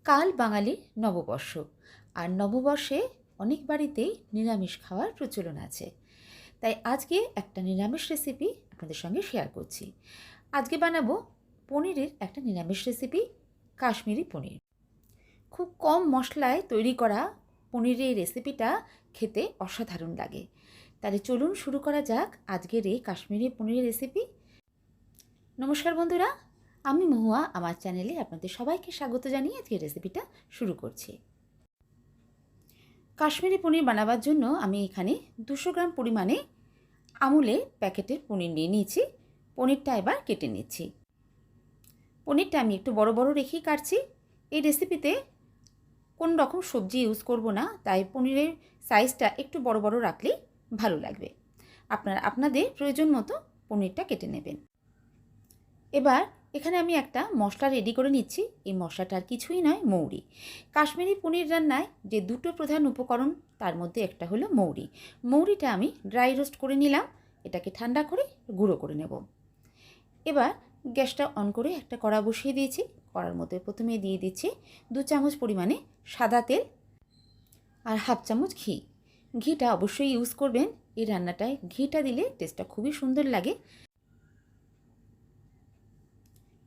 কাল বাঙালির নববর্ষ, আর নববর্ষে অনেক বাড়িতেই নিরামিষ খাওয়ার প্রচলন আছে। তাই আজকে একটা নিরামিষ রেসিপি আপনাদের সঙ্গে শেয়ার করছি। আজকে বানাবো পনিরের একটা নিরামিষ রেসিপি, কাশ্মীরি পনির। খুব কম মশলায় তৈরি করা পনিরের এই রেসিপিটা খেতে অসাধারণ লাগে। তাহলে চলুন শুরু করা যাক আজকের এই কাশ্মীরি পনিরের রেসিপি। নমস্কার বন্ধুরা, আমি মহুয়া, আমার চ্যানেলে আপনাদের সবাইকে স্বাগত জানিয়ে আজকের রেসিপিটা শুরু করছি। কাশ্মীরি পনির বানাবার জন্য আমি এখানে 200 গ্রাম পরিমাণে আমুলের প্যাকেটের পনির নিয়ে নিয়েছি। পনিরটা এবার কেটে নিচ্ছি। পনিরটা আমি একটু বড় বড় রেখেই কাটছি। এই রেসিপিতে কোন রকম সবজি ইউজ করব না, তাই পনিরের সাইজটা একটু বড় বড় রাখলেই ভালো লাগবে। আপনারা আপনাদের প্রয়োজন মতো পনিরটা কেটে নেবেন। এবার এখানে আমি একটা মশলা রেডি করে নিচ্ছি। এই মশলাটার কিছুই নয়, মৌরি। কাশ্মীরি পনির রান্নায় যে দুটো প্রধান উপকরণ, তার মধ্যে একটা হলো মৌরি। মৌরিটা আমি ড্রাই রোস্ট করে নিলাম, এটাকে ঠান্ডা করে গুঁড়ো করে নেব। এবার গ্যাসটা অন করে একটা কড়া বসিয়ে দিয়েছি। কড়ার মধ্যে প্রথমে দিয়ে দিচ্ছি 2 চামচ পরিমাণে সাদা তেল আর হাফ চামচ ঘি। ঘিটা অবশ্যই ইউজ করবেন এই রান্নাটায়, ঘিটা দিলে টেস্টটা খুবই সুন্দর লাগে।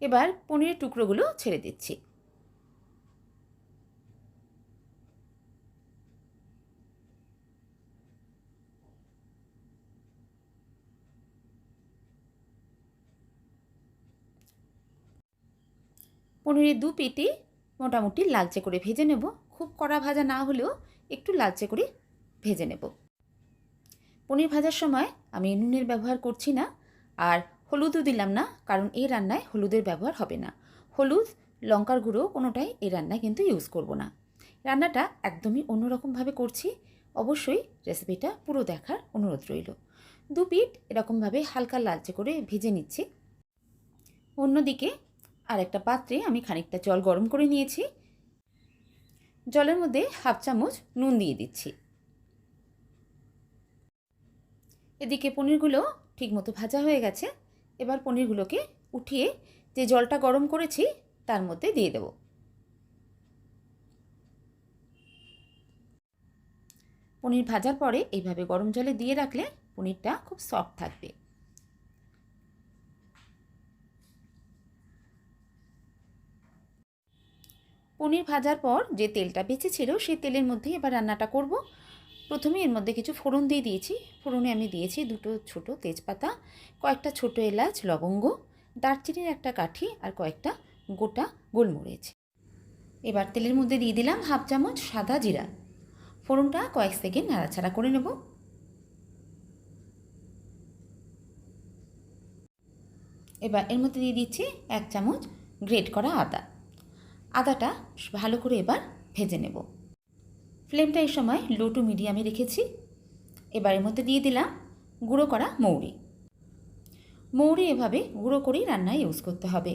এবার পনিরের টুকরোগুলো ছেড়ে দিচ্ছি। পনিরের 2 পিঠই মোটামুটি লালচে করে ভেজে নেব। খুব কড়া ভাজা না হলেও একটু লালচে করে ভেজে নেব। পনির ভাজার সময় আমি নুনের ব্যবহার করছি না, আর হলুদও দিলাম না, কারণ এই রান্নায় হলুদের ব্যবহার হবে না। হলুদ, লঙ্কার গুঁড়ো কোনোটাই এই রান্নায় কিন্তু ইউজ করব না। রান্নাটা একদমই অন্যরকমভাবে করছি। অবশ্যই রেসিপিটা পুরো দেখার অনুরোধ রইল। 2 পিঠ এরকমভাবে হালকা লালচে করে ভেজে নিচ্ছি। অন্যদিকে আর একটা পাত্রে আমি খানিকটা জল গরম করে নিয়েছি। জলের মধ্যে হাফ চামচ নুন দিয়ে দিচ্ছি। এদিকে পনিরগুলো ঠিকমতো ভাজা হয়ে গেছে। এবার পনিরগুলোকে উঠিয়ে যে জলটা গরম করেছি তার মধ্যে দিয়ে দেব। পনির ভাজার পরে এইভাবে গরম জলে দিয়ে রাখলে পনিরটা খুব সফট থাকবে। পনির ভাজার পর যে তেলটা বেঁচেছিল সেই তেলের মধ্যে এবার রান্নাটা করব। প্রথমে এর মধ্যে কিছু ফোড়ন দিয়ে দিয়েছি। ফোড়নে আমি দিয়েছি 2 ছোট তেজপাতা, কয়েকটা ছোট এলাচ, লবঙ্গ, দারচিনির একটা কাঠি আর কয়েকটা গোটা গোলমরিচ। এবার তেলের মধ্যে দিয়ে দিলাম হাফ চামচ সাদা জিরা। ফোড়নটা কয়েক সেকেন্ড নাড়াচাড়া করে নেব। এবার এর মধ্যে দিয়ে দিচ্ছি 1 চামচ গ্রেট করা আদা। আদাটা ভালো করে এবার ভেজে নেব। ফ্লেমটা এই সময় লো টু মিডিয়ামে রেখেছি। এবার এর মধ্যে দিয়ে দিলাম গুঁড়ো করা মৌরি। মৌরি এভাবে গুঁড়ো করেই রান্নায় ইউজ করতে হবে।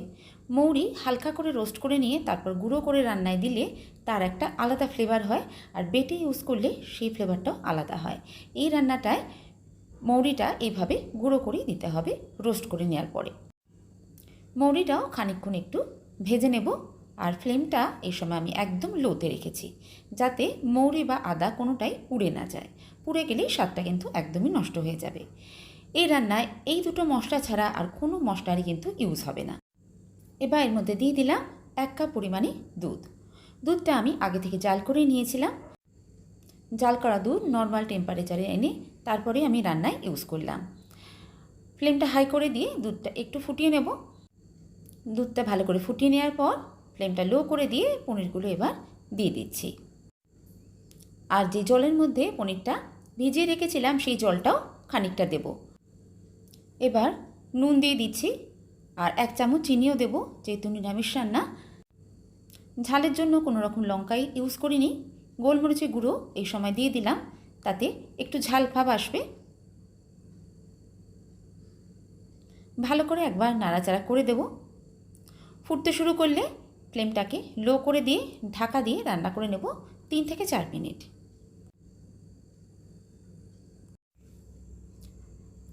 মৌরি হালকা করে রোস্ট করে নিয়ে তারপর গুঁড়ো করে রান্নায় দিলে তার একটা আলাদা ফ্লেভার হয়, আর বেটে ইউজ করলে সেই ফ্লেভারটাও আলাদা হয়। এই রান্নাটায় মৌরিটা এইভাবে গুঁড়ো করেই দিতে হবে রোস্ট করে নেওয়ার পরে। মৌরিটাও খানিকক্ষণ একটু ভেজে নেব, আর ফ্লেমটা এই সময় আমি একদম লোতে রেখেছি, যাতে মৌরি বা আদা কোনোটাই পুড়ে না যায়। পুড়ে গেলেই স্বাদটা কিন্তু একদমই নষ্ট হয়ে যাবে। এই রান্নায় এই দুটো মশলা ছাড়া আর কোনো মশলারই কিন্তু ইউজ হবে না। এবার এর মধ্যে দিয়ে দিলাম 1 কাপ পরিমাণে দুধ। দুধটা আমি আগে থেকে জাল করে নিয়েছিলাম। জাল করা দুধ নর্মাল টেম্পারেচারে এনে তারপরে আমি রান্নায় ইউজ করলাম। ফ্লেমটা হাই করে দিয়ে দুধটা একটু ফুটিয়ে নেব। দুধটা ভালো করে ফুটিয়ে নেওয়ার পর ফ্লেমটা লো করে দিয়ে পনিরগুলো এবার দিয়ে দিচ্ছি। আর যে জলের মধ্যে পনিরটা ভিজিয়ে রেখেছিলাম সেই জলটাও খানিকটা দেব। এবার নুন দিয়ে দিচ্ছি, আর 1 চামচ চিনিও দেব, যেহেতু নিরামিষ রান্না। ঝালের জন্য কোনো রকম লঙ্কাই ইউজ করিনি। গোলমরিচের গুঁড়ো এই সময় দিয়ে দিলাম, তাতে একটু ঝাল ভাব আসবে। ভালো করে একবার নাড়াচাড়া করে দেব। ফুটতে শুরু করলে ফ্লেমটাকে লো করে দিয়ে ঢাকা দিয়ে রান্না করে নেব 3 থেকে 4 মিনিট।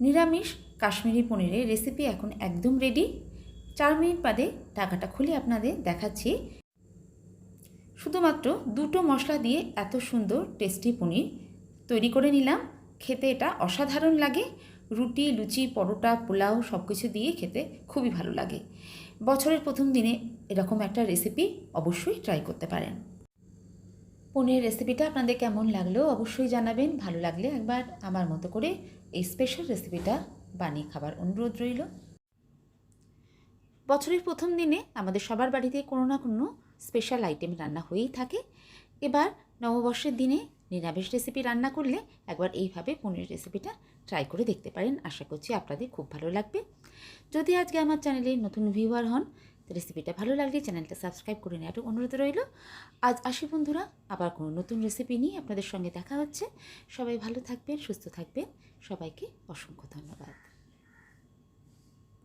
নিরামিষ কাশ্মীরি পনিরের রেসিপি এখন একদম রেডি। 4 মিনিট বাদে ঢাকাটা খুলে আপনাদের দেখাচ্ছি শুধুমাত্র দুটো মশলা দিয়ে এত সুন্দর টেস্টি পনির তৈরি করে নিলাম। খেতে এটা অসাধারণ লাগে। রুটি, লুচি, পরোটা, পোলাও সব কিছু দিয়ে খেতে খুবই ভালো লাগে। বছরের প্রথম দিনে এরকম একটা রেসিপি অবশ্যই ট্রাই করতে পারেন। পনিরের রেসিপিটা আপনাদের কেমন লাগলো অবশ্যই জানাবেন। ভালো লাগলে একবার আমার মতো করে এই স্পেশাল রেসিপিটা বানিয়ে খাবার অনুরোধ রইল। বছরের প্রথম দিনে আমাদের সবার বাড়িতে কোনো না কোনো স্পেশাল আইটেম রান্না হয়েই থাকে। এবার নববর্ষের দিনে নিরামিষ রেসিপি রান্না করলে একবার এইভাবে পনির রেসিপিটা ট্রাই করে দেখতে পারেন। আশা করছি আপনাদের খুব ভালো লাগবে। যদি আজকে আমার চ্যানেলে নতুন ভিউয়ার হন, রেসিপিটা ভালো লাগলে চ্যানেলটা সাবস্ক্রাইব করে নেওয়ার অনুরোধ রইল। আজ আসি বন্ধুরা, আবার কোনো নতুন রেসিপি নিয়ে আপনাদের সঙ্গে দেখা হচ্ছে। সবাই ভালো থাকবেন, সুস্থ থাকবেন। সবাইকে অসংখ্য ধন্যবাদ।